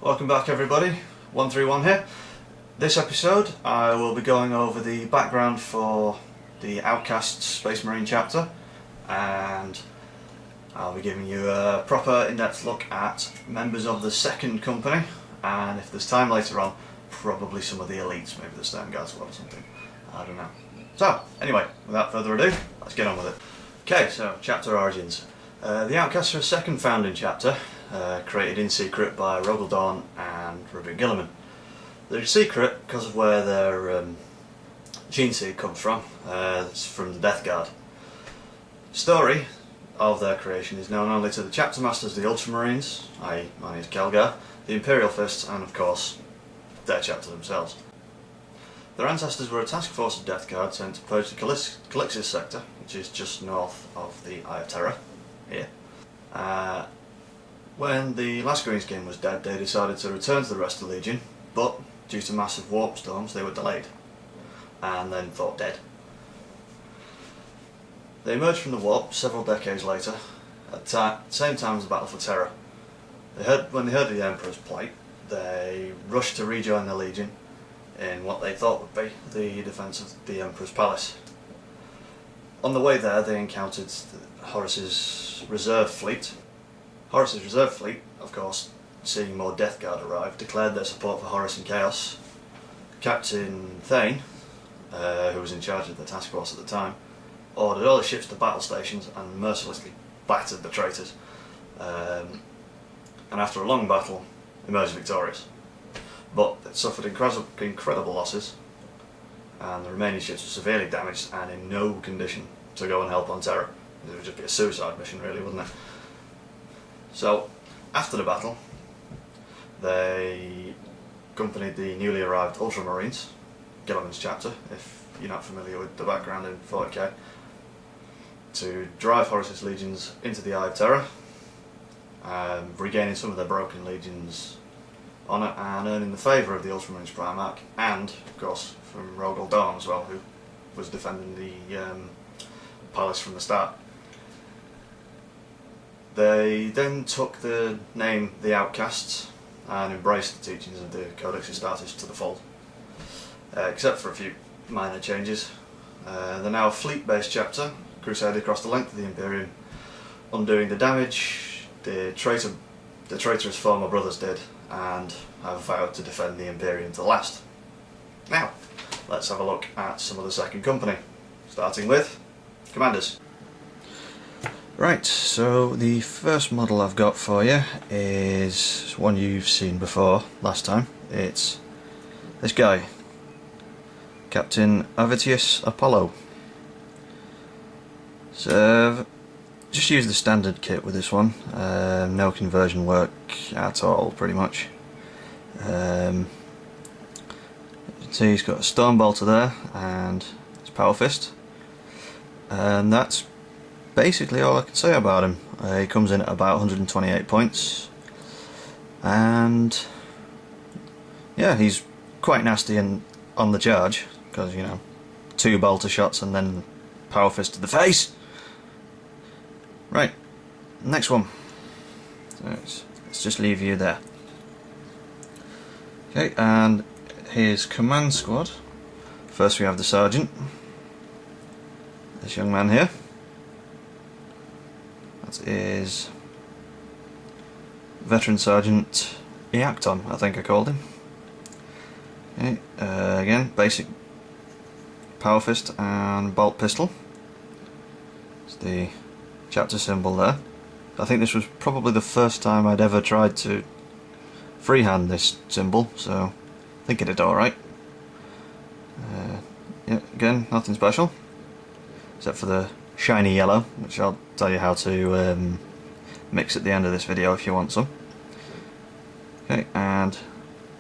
Welcome back everybody, 131 here. This episode I will be going over the background for the Outcasts Space Marine chapter, and I'll be giving you a proper in-depth look at members of the second company, and if there's time later on, probably some of the elites, maybe the sternguard squad or something, I don't know. So, anyway, without further ado, let's get on with it. Okay, so chapter origins. The Outcasts are a second founding chapter, created in secret by Rogel Dawn and Ruby Gilliman. They're secret because of where their gene seed comes from. It's from the Death Guard. The story of their creation is known only to the chapter masters, the Ultramarines, i.e. mine is Kelgar, the Imperial Fists, and of course their chapter themselves. Their ancestors were a task force of Death Guard sent to purge the Calixis sector, which is just north of the Eye of Terror, here. When the last Greenskin was dead, they decided to return to the rest of the Legion, but due to massive warp storms they were delayed, and then thought dead. They emerged from the warp several decades later, at the same time as the Battle for Terra. When they heard of the Emperor's plight, they rushed to rejoin the Legion in what they thought would be the defence of the Emperor's palace. On the way there they encountered Horus's reserve fleet. Horus's reserve fleet, of course, seeing more Death Guard arrive, declared their support for Horus and Chaos. Captain Thane, who was in charge of the task force at the time, ordered all the ships to battle stations and mercilessly battered the traitors, and after a long battle emerged victorious. But it suffered incredible losses, and the remaining ships were severely damaged and in no condition to go and help on Terra. It would just be a suicide mission really, wouldn't it? So, after the battle, they accompanied the newly arrived Ultramarines, Gilliman's chapter, if you're not familiar with the background in 40k, to drive Horus's legions into the Eye of Terror, regaining some of their broken legions' honour and earning the favour of the Ultramarines Primarch, and, of course, from Rogel Dawn as well, who was defending the palace from the start. They then took the name The Outcasts and embraced the teachings of the Codex Astartes to the full, except for a few minor changes. They're now a fleet-based chapter, crusaded across the length of the Imperium, undoing the damage the traitorous former brothers did, and have vowed to defend the Imperium to the last. Now, let's have a look at some of the second company, starting with Commanders. Right, so the first model I've got for you is one you've seen before last time. It's this guy, Captain Avitius Apollo. So, just use the standard kit with this one, no conversion work at all pretty much. You can see he's got a Storm Bolter there and his Power Fist, and that's basically all I can say about him. He comes in at about 128 points, and yeah, he's quite nasty on the charge, because, you know, 2 bolter shots and then Power Fist to the face. Right, next one. So let's just leave you there. Okay, and his command squad. First we have the Sergeant, this young man here. That is Veteran Sergeant Eacton, I think I called him. Okay, again, basic Power Fist and Bolt Pistol. It's the chapter symbol there. I think this was probably the first time I'd ever tried to freehand this symbol, so I think it did alright. Yeah, again, nothing special, except for the shiny yellow, which I'll tell you how to mix at the end of this video if you want some. Okay, and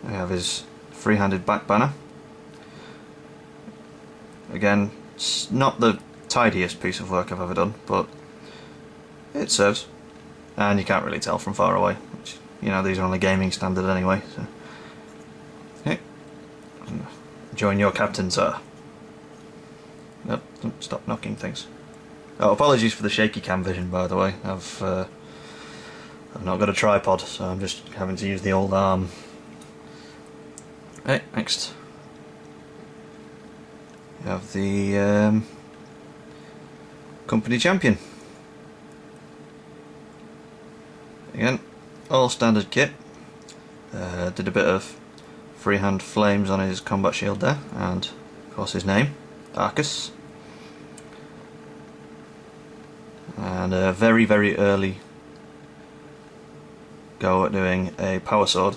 we have his free-handed back banner. Again, it's not the tidiest piece of work I've ever done, but it serves, and you can't really tell from far away, which, you know, these are on the gaming standard anyway. So. Okay, join your captain, sir. Nope, don't stop knocking things. Oh, apologies for the shaky cam vision, by the way. I've I've not got a tripod, so I'm just having to use the old arm. Okay, next we have the company champion. Again, all standard kit. Did a bit of freehand flames on his combat shield there, and of course his name, Outcasts. And a very, very early go at doing a power sword,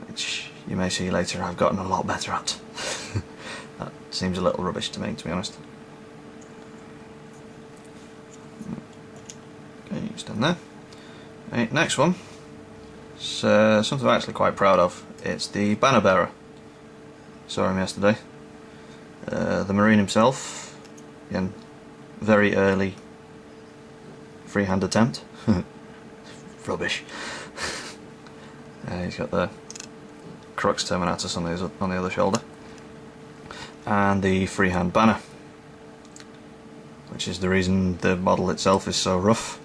which you may see later I've gotten a lot better at. That seems a little rubbish to me, to be honest. Okay, stand there. Okay, next one. It's something I'm actually quite proud of. It's the banner bearer. Saw him yesterday. The Marine himself. Again, very early freehand attempt. Rubbish. He's got the Crux Terminatus on the other shoulder. And the freehand banner, which is the reason the model itself is so rough,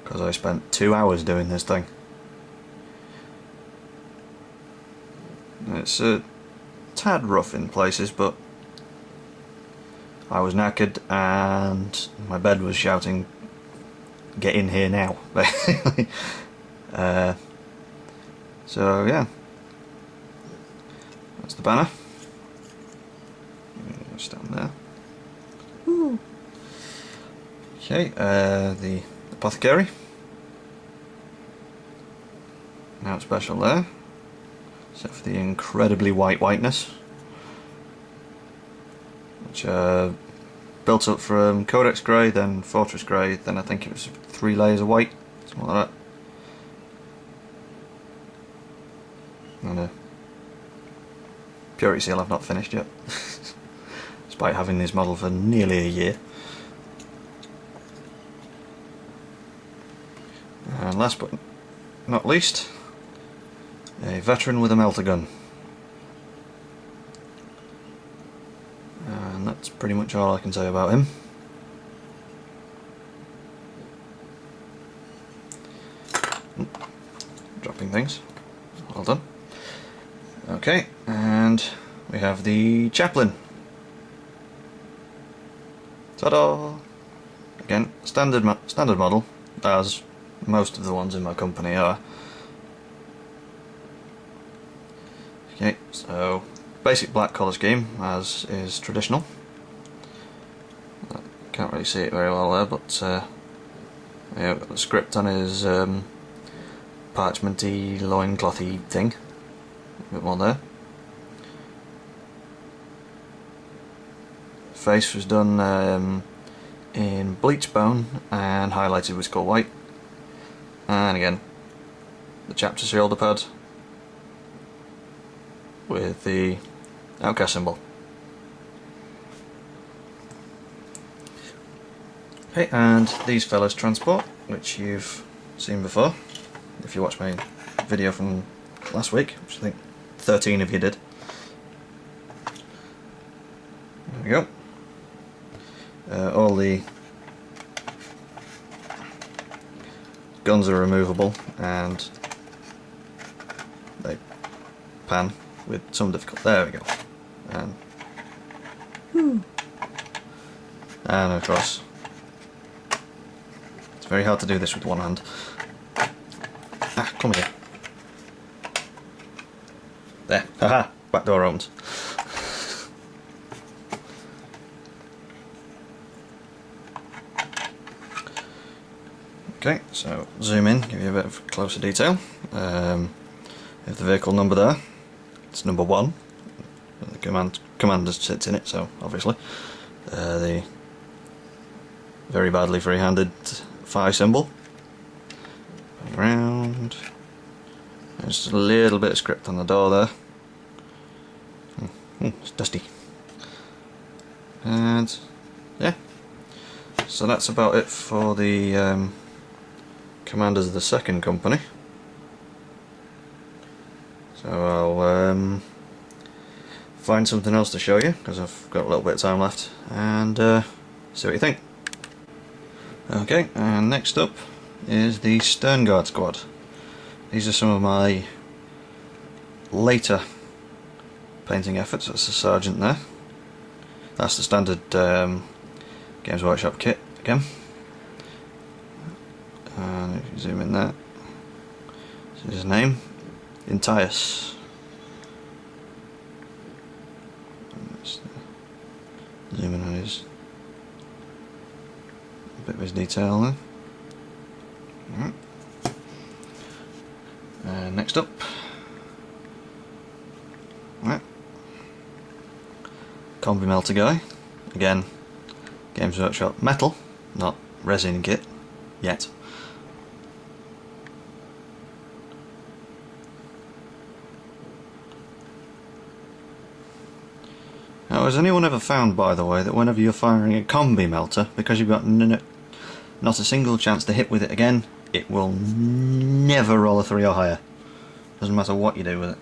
because I spent 2 hours doing this thing. It's a tad rough in places, but I was knackered and my bed was shouting, "Get in here now," basically. So yeah, that's the banner. Stand there. Ooh. Okay, the apothecary. Now special there, except for the incredibly whiteness, which built up from Codex Grey, then Fortress Grey, then I think it was 3 layers of white, something like that. And Purity Seal I've not finished yet, despite having this model for nearly a year. And last but not least, a veteran with a melter gun. And that's pretty much all I can say about him. Dropping things. Well done. Okay, and we have the chaplain. Ta-da! Again, standard model, as most of the ones in my company are. Okay, so basic black colour scheme, as is traditional. Can't really see it very well there, but yeah, got the script on his parchmenty, loinclothy thing. A bit more there. Face was done in bleach bone and highlighted with skull white. And again, the chapter shoulder pad with the Outcast symbol. Okay, and these fellas transport, which you've seen before if you watched my video from last week, which I think 13 of you did. There we go. All the guns are removable and they pan with some difficulty. There we go. And of course, it's very hard to do this with one hand. Ah, come here. There. Haha! Back door opens. Okay, so zoom in, give you a bit of closer detail. If the vehicle number there, it's number 1. The commander sits in it, so obviously. The very badly free-handed phi symbol. Around. There's a little bit of script on the door there. It's dusty. And yeah, so that's about it for the commanders of the second company. So I'll find something else to show you, because I've got a little bit of time left, and see what you think. Okay, and next up is the Sternguard squad. These are some of my later painting efforts. That's the sergeant there. That's the standard Games Workshop kit again. And if you zoom in there, this is his name, Intius. Zoom in on his bit of his detail there. Right. And next up, right, combi melter guy. Again, Games Workshop metal, not resin kit yet. Now, has anyone ever found, by the way, that whenever you're firing a combi melter, because you've got not a single chance to hit with it again, it will never roll a 3 or higher. Doesn't matter what you do with it.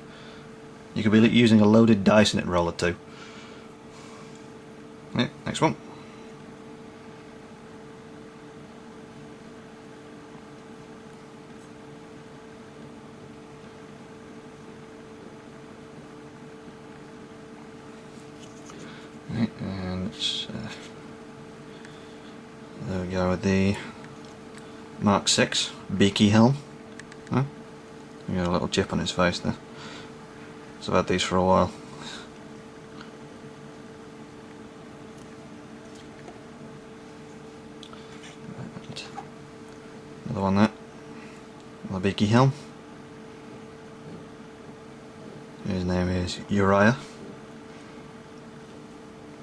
You could be using a loaded dice and it roll a 2. Yeah, next one. Right, and it's, there we go with the Mark 6 beaky helm. Huh? You got a little chip on his face there. So I've had these for a while. And another one there. The beaky helm. His name is Uriah.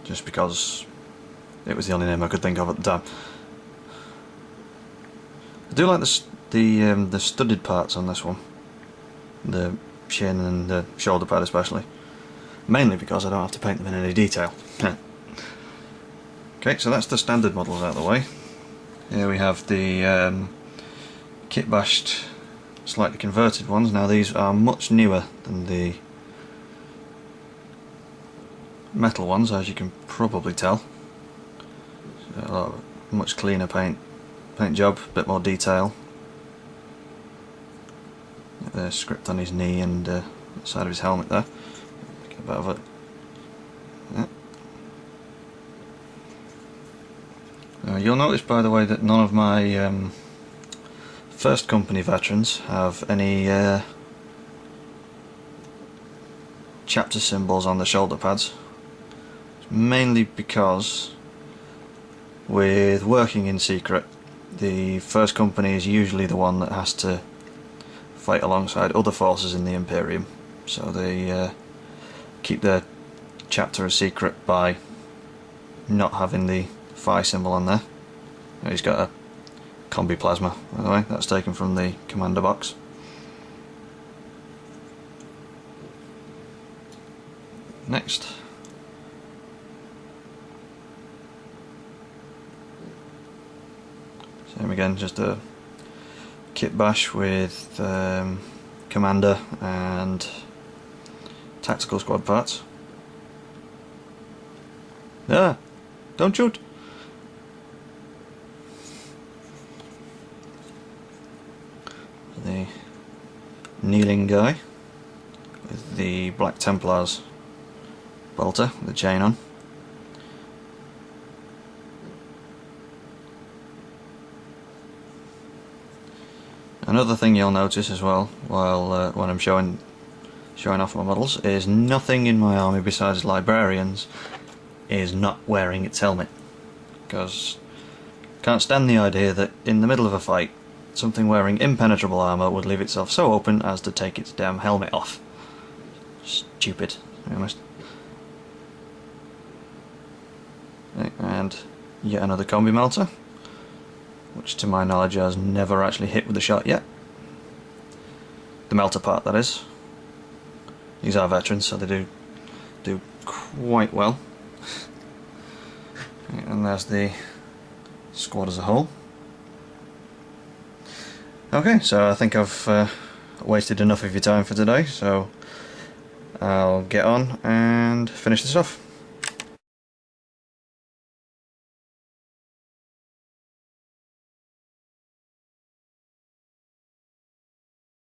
Just because it was the only name I could think of at the time. I do like the studded parts on this one, the shin and the shoulder pad especially, mainly because I don't have to paint them in any detail. Okay, so that's the standard models out of the way. Here we have the kit bashed, slightly converted ones. Now these are much newer than the metal ones, as you can probably tell. So much cleaner paint job, a bit more detail. The script on his knee and the side of his helmet there. Get a bit of it. Yeah. You'll notice, by the way, that none of my first company veterans have any chapter symbols on the shoulder pads. Mainly because with working in secret, the first company is usually the one that has to fight alongside other forces in the Imperium, so they keep their chapter a secret by not having the Phi symbol on there. He's got a combi plasma, by the way, that's taken from the commander box. Next. Same again, just a kit bash with commander and tactical squad parts. Ah! Don't shoot! The kneeling guy with the Black Templars bolter, the chain on. Another thing you'll notice as well, while when I'm showing off my models, is nothing in my army besides librarians is not wearing its helmet, because I can't stand the idea that in the middle of a fight something wearing impenetrable armour would leave itself so open as to take its damn helmet off. Stupid, to be honest. And yet another combi melter, which to my knowledge has never actually hit with a shot yet. The melter part, that is. These are veterans, so they do quite well. And there's the squad as a whole. Okay, so I think I've wasted enough of your time for today, so I'll get on and finish this off.